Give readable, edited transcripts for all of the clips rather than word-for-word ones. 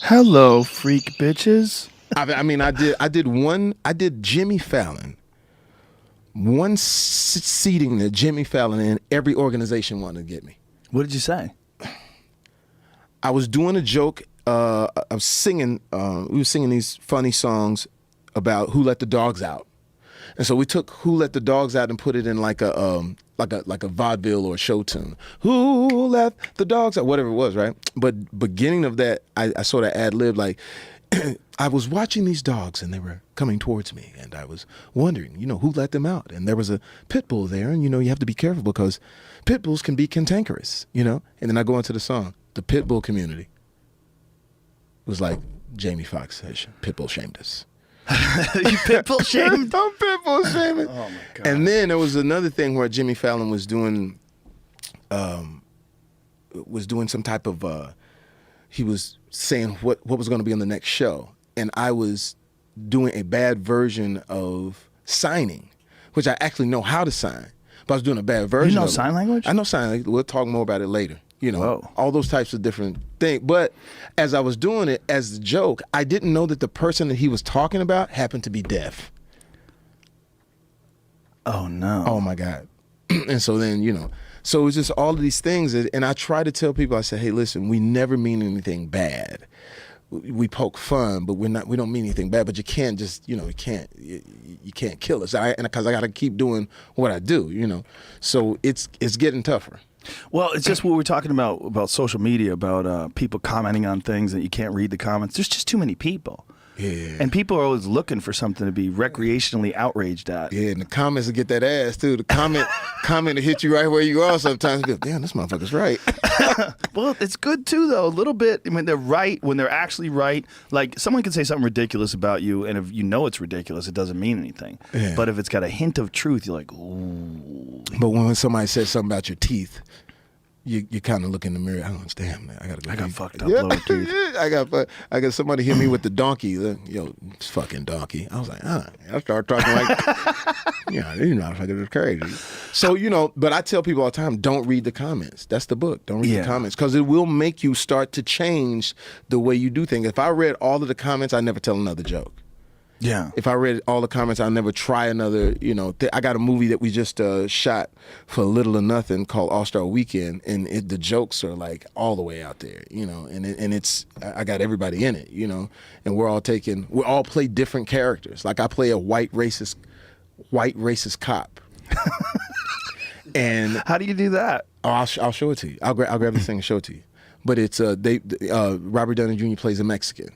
Hello, freak bitches. I did Jimmy Fallon. One seating that Jimmy Fallon and every organization wanted to get me. What did you say? I was doing a joke. I was singing. We were singing these funny songs about who let the dogs out, and so we took "Who Let the Dogs Out" and put it in like a vaudeville or a show tune. Who let the dogs out? Whatever it was, right? But beginning of that, I sort of ad-libbed like. I was watching these dogs and they were coming towards me and I was wondering, who let them out? And there was a pit bull there and, you have to be careful because pit bulls can be cantankerous, And then I go into the song, the pit bull community. It was like Jamie Foxx says, pit bull shamed us. You pit bull shamed? I'm pit bull shaming. Oh my God. And then there was another thing where Jimmy Fallon was doing some type of, he was saying what was going to be on the next show. And I was doing a bad version of signing, which I actually know how to sign. But I was doing a bad version. You know sign language? I know sign language. We'll talk more about it later. Whoa. All those types of different things. But as I was doing it as a joke, I didn't know that the person that he was talking about happened to be deaf. Oh, no. Oh, my God. And so then, so it's just all of these things. And I try to tell people, I say, hey, listen, we never mean anything bad. We poke fun, but we don't mean anything bad. But you can't just, you can't kill us. Because I got to keep doing what I do, So it's getting tougher. Well, it's just what we're talking about social media, about people commenting on things that you can't read the comments. There's just too many people. Yeah. And people are always looking for something to be recreationally outraged at. Yeah, and the comments will get that ass too. The comment to hit you right where you are sometimes. You go, damn, this motherfucker's right. Well, it's good too, though. A little bit when they're right, when they're actually right. Like someone can say something ridiculous about you, and if you know it's ridiculous, it doesn't mean anything. Yeah. But if it's got a hint of truth, you're like, ooh. But when somebody says something about your teeth, you kind of look in the mirror. I don't understand, man. I got fucked up lower teeth. I got somebody hit me with the donkey. Yo, it's fucking donkey. I was like, I started talking like, it's crazy. So but I tell people all the time, don't read the comments. That's the book. Don't read the comments because it will make you start to change the way you do things. If I read all of the comments, I never tell another joke. Yeah. If I read all the comments, I'll never try another, I got a movie that we just shot for Little or Nothing called All-Star Weekend, and the jokes are like all the way out there, and it's, I got everybody in it, and we all play different characters. Like I play a white racist cop. And how do you do that? Oh, I'll show it to you. I'll grab this thing and show it to you. But it's, Robert Downey Jr. plays a Mexican.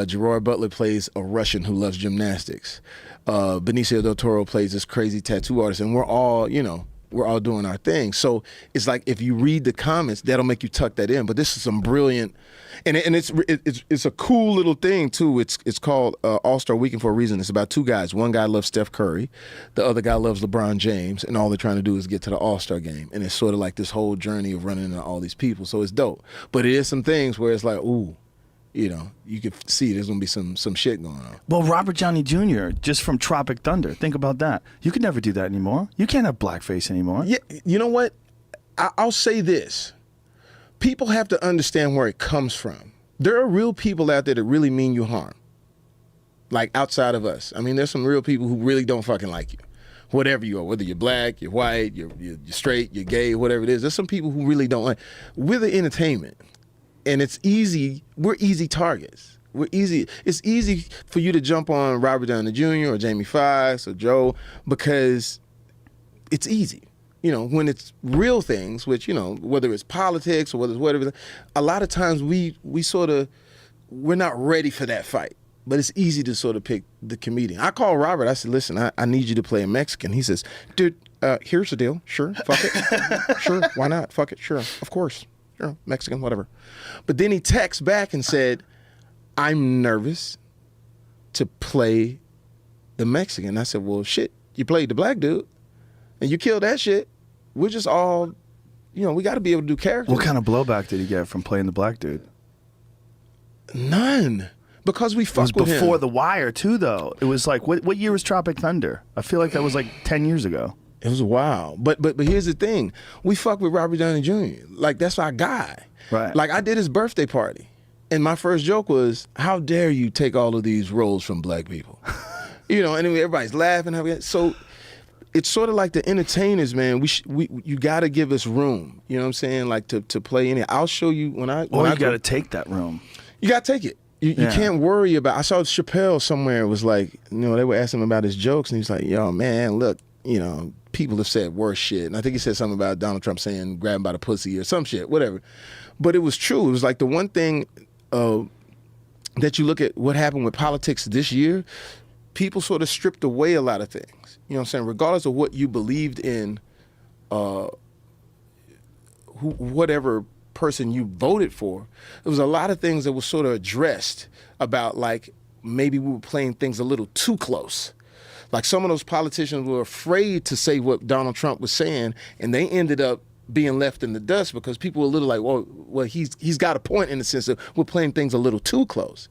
Gerard Butler plays a Russian who loves gymnastics. Benicio del Toro plays this crazy tattoo artist, and we're all doing our thing. So it's like if you read the comments, that'll make you tuck that in. But this is some brilliant, and it's a cool little thing too. It's called All-Star Weekend for a reason. It's about two guys. One guy loves Steph Curry, the other guy loves LeBron James, and all they're trying to do is get to the All-Star game. And it's sort of like this whole journey of running into all these people. So it's dope. But it is some things where it's like, ooh. You could see there's going to be some shit going on. Well, Robert Downey Jr., just from Tropic Thunder, think about that. You could never do that anymore. You can't have blackface anymore. Yeah, you know what? I'll say this. People have to understand where it comes from. There are real people out there that really mean you harm. Like outside of us. I mean, there's some real people who really don't fucking like you. Whatever you are, whether you're black, you're white, you're straight, you're gay, whatever it is. There's some people who really don't like. We're the entertainment. And it's easy. We're easy targets. It's easy for you to jump on Robert Downey Jr. or Jamie Foxx or Joe because it's easy. When it's real things, which, whether it's politics or whether it's whatever, a lot of times we're not ready for that fight. But it's easy to sort of pick the comedian. I call Robert. I said, listen, I need you to play a Mexican. He says, dude, here's the deal. Sure, fuck it. Sure, why not? Fuck it. Sure, of course. Sure, Mexican, whatever. But then he texts back and said, I'm nervous to play the Mexican. I said, well, shit, you played the black dude and you killed that shit. We're just all, we got to be able to do characters. What kind of blowback did he get from playing the black dude? None. Because we fucked with him. It was before The Wire, too, though. It was like, what year was Tropic Thunder? I feel like that was like 10 years ago. It was a while. But here's the thing. We fuck with Robert Downey Jr. Like, that's our guy. Right. Like, I did his birthday party. And my first joke was, how dare you take all of these roles from black people? You know, and everybody's laughing. So it's sort of like the entertainers, man. You got to give us room. You know what I'm saying? Like to play in it. I'll show you when I you got to take that room. You got to take it. You can't worry about. I saw Chappelle somewhere. It was like, you know, they were asking him about his jokes, and he's like, yo, man, look, you know, people have said worse shit. And I think he said something about Donald Trump saying grab him by the pussy or some shit, whatever. But it was true. It was like the one thing that you look at what happened with politics this year, people sort of stripped away a lot of things. You know what I'm saying? Regardless of what you believed in, whatever person you voted for, there was a lot of things that was sort of addressed about, like, maybe we were playing things a little too close. Like some of those politicians were afraid to say what Donald Trump was saying, and they ended up being left in the dust because people were a little like, well, he's got a point in the sense that we're playing things a little too close.